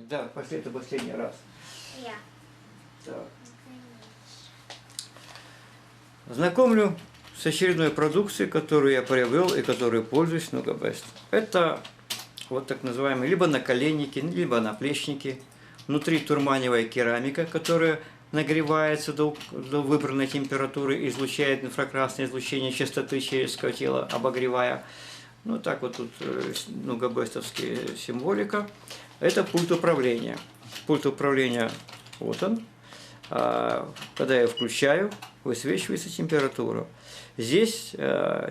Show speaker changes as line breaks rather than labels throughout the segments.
Да, пошли, это последний раз.
Я.
Так. Знакомлю с очередной продукцией, которую я приобрел и которой пользуюсь NugaBest. Это вот так называемые либо наколенники, либо наплечники. Внутри турманевая керамика, которая нагревается до выбранной температуры, излучает инфракрасное излучение частоты человеческого тела, обогревая. Ну так вот тут нугабестовская символика. Это пульт управления. Пульт управления, вот он. Когда я включаю, высвечивается температура. Здесь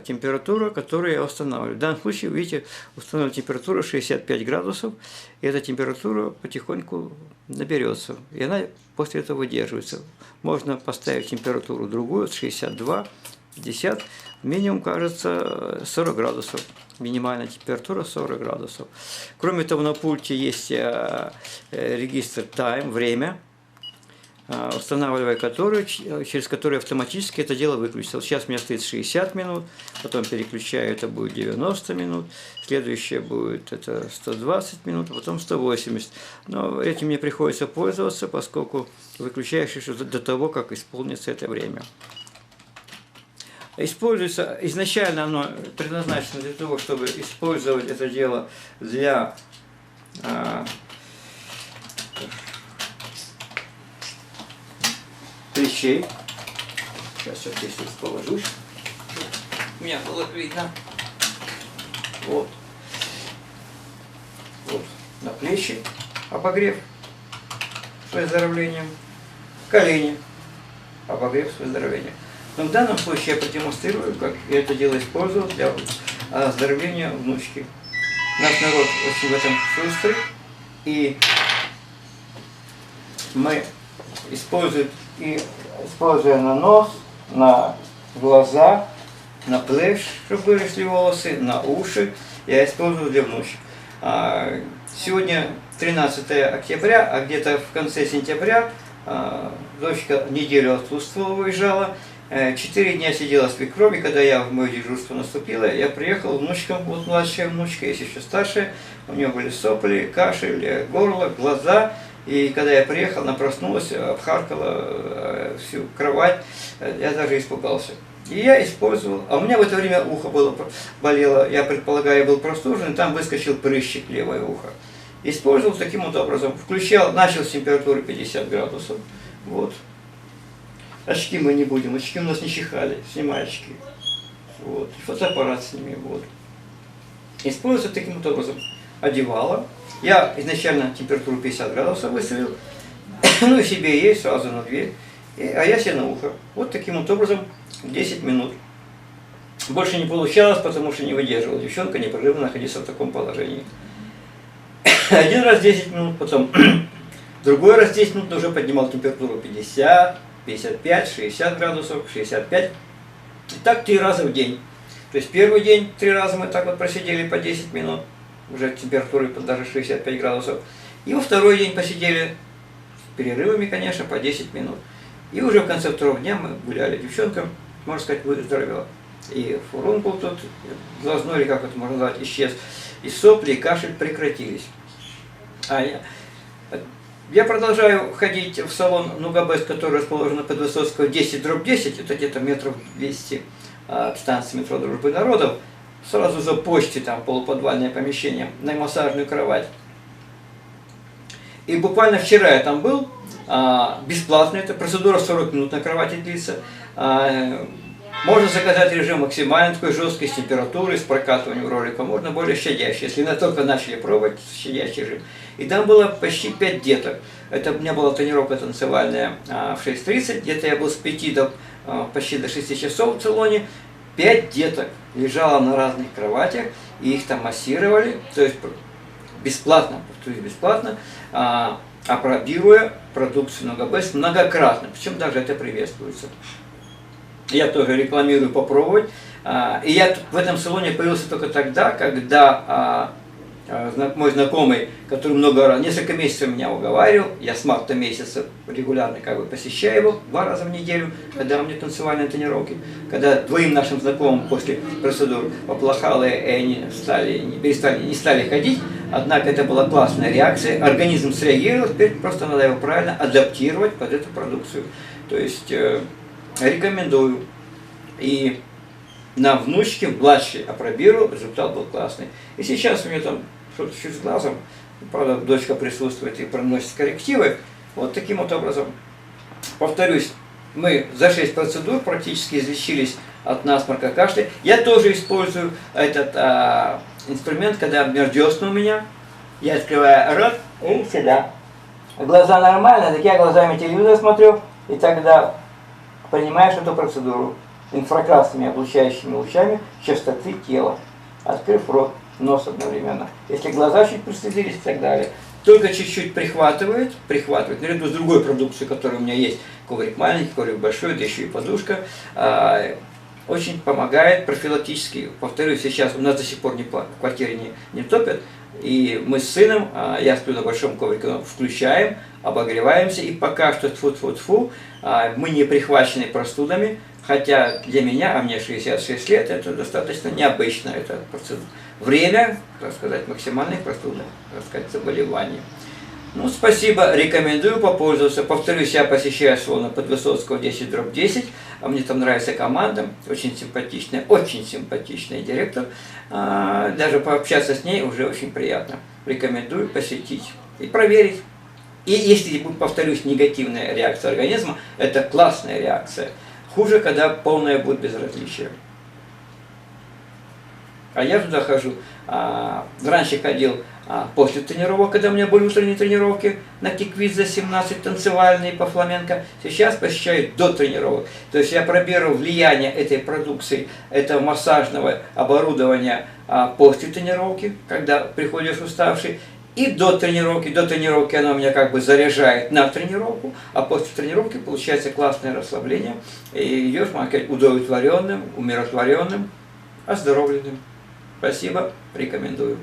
температура, которую я устанавливаю. В данном случае, видите, установлена температура 65 градусов, и эта температура потихоньку наберется, и она после этого выдерживается. Можно поставить температуру другую, 62, 50, минимум, кажется, 40 градусов. Минимальная температура 40 градусов. Кроме того, на пульте есть регистр time, время, устанавливая который, через который автоматически это дело выключится. Сейчас у меня стоит 60 минут, потом переключаю, это будет 90 минут, следующее будет это 120 минут, а потом 180. Но этим мне приходится пользоваться, поскольку выключаешь еще до того, как исполнится это время. Используется, изначально оно предназначено для того, чтобы использовать это дело для плечей. Сейчас я здесь положусь. У меня было видно. Вот. Вот. На плечи обогрев с выздоровлением. Колени обогрев с выздоровлением. Но в данном случае я продемонстрирую, как я это дело использовал для оздоровления внучки. Наш народ очень в этом шустрый, и мы используем используя на нос, на глаза, на плечи, чтобы выросли волосы, на уши, я использую для внучек. Сегодня 13 октября, а где-то в конце сентября дочка неделю отсутствовала, выезжала. 4 дня сидела свекровь, и когда я в мое дежурство наступила, я приехал внучкам, вот младшая внучка, есть еще старшая, у нее были сопли, кашель, горло, глаза, и когда я приехал, она проснулась, обхаркала всю кровать, я даже испугался. И я использовал, а у меня в это время ухо болело, я предполагаю, я был простужен, и там выскочил прыщик левое ухо. Использовал таким вот образом, включал, начал с температуры 50 градусов, вот. Очки мы не будем, очки у нас не чихали, снимай очки. Вот. Фотоаппарат сними, вот. Используется таким вот образом. Одевала. Я изначально температуру 50 градусов выставил. Ну и себе ей сразу на дверь. А я себе на ухо. Вот таким вот образом 10 минут. Больше не получалось, потому что не выдерживала. Девчонка непрерывно находится в таком положении. Один раз 10 минут, потом другой раз 10 минут уже поднимал температуру 50, 55, 60 градусов, 65. И так 3 раза в день. То есть первый день 3 раза мы так вот просидели по 10 минут, уже температурой даже 65 градусов. И во второй день посидели, с перерывами, конечно, по 10 минут. И уже в конце второго дня мы гуляли. Девчонка, можно сказать, выздоровела. И фурункул тут, глазной, или как это можно назвать, исчез. И сопли, и кашель прекратились. Я продолжаю ходить в салон NugaBest, который расположен под Высоцкого 10/10, это где-то метров 200 от станции метро Дружбы Народов, сразу за почтой, там полуподвальное помещение, на массажную кровать. И буквально вчера я там был, бесплатно, эта процедура 40 минут на кровати длится. Можно заказать режим максимально такой жесткой, с температурой, с прокатыванием ролика, можно более щадящий, если мы только начали пробовать щадящий режим. И там было почти 5 деток. Это у меня была тренировка танцевальная в 6:30, где-то я был с 5 до почти до 6 часов в салоне. 5 деток лежало на разных кроватях, и их там массировали, то есть бесплатно, апробируя продукцию NugaBest многократно, причем даже это приветствуется. Я тоже рекламирую попробовать. И я в этом салоне появился только тогда, когда мой знакомый, который много раз, несколько месяцев меня уговаривал, я с марта месяца регулярно как бы посещаю его 2 раза в неделю, когда у меня танцевальные тренировки, когда двоим нашим знакомым после процедур поплохало, и они не стали ходить, однако это была классная реакция, организм среагировал, теперь просто надо его правильно адаптировать под эту продукцию. То есть рекомендую. И на внучке младший опробировал, результат был классный. И сейчас у меня там что-то чуть с глазом, правда, дочка присутствует и проносит коррективы. Вот таким вот образом, повторюсь, мы за 6 процедур практически излечились от насморка, кашля. Я тоже использую этот инструмент, когда обмер-десна у меня. Я открываю рот и сюда. Глаза нормально, так я глазами телевизор смотрю, и тогда принимаешь эту процедуру инфракрасными облучающими лучами частоты тела, открыв рот, нос одновременно. Если глаза чуть пристыдились и так далее. Только чуть-чуть прихватывает, наряду с другой продукцией, которая у меня есть, коврик маленький, коврик большой, да еще и подушка, очень помогает профилактически. Повторюсь, сейчас у нас до сих пор в квартире не топят, и мы с сыном, я сплю на большом коврике, включаем, обогреваемся, и пока что тьфу-тьфу-тьфу, мы не прихвачены простудами, хотя для меня, а мне 66 лет, это достаточно необычно, это время, так сказать, максимальной простуды, так сказать, заболевания. Ну, спасибо, рекомендую попользоваться. Повторюсь, я посещаю салон Подвысоцкого 10/10, а мне там нравится команда, очень симпатичный директор. Даже пообщаться с ней уже очень приятно. Рекомендую посетить и проверить. И если будет, повторюсь, негативная реакция организма, это классная реакция. Хуже, когда полное будет безразличие. А я туда хожу, раньше ходил после тренировок, когда у меня были утренние тренировки, на киквиз за 17 танцевальные по фламенко. Сейчас посещаю до тренировок. То есть я пробирую влияние этой продукции, этого массажного оборудования после тренировки, когда приходишь уставший. И до тренировки оно меня как бы заряжает на тренировку, а после тренировки получается классное расслабление, и идешь, можно сказать, удовлетворенным, умиротворенным, оздоровленным. Спасибо, рекомендую.